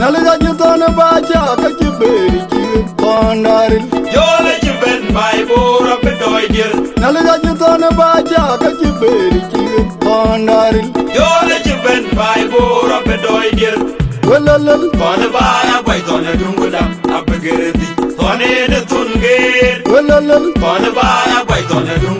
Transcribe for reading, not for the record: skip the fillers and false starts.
Nalagajutana bacha kachiberi ki pandaril. Yola chiben my bora pedoidil. Nalagajutana bacha kachiberi ki pandaril. Yola chiben my bora pedoidil. Walal Kona baya kwai tona dunguda apagirdi. Kone ne tungir. walal Kona baya kwai tona dunguda.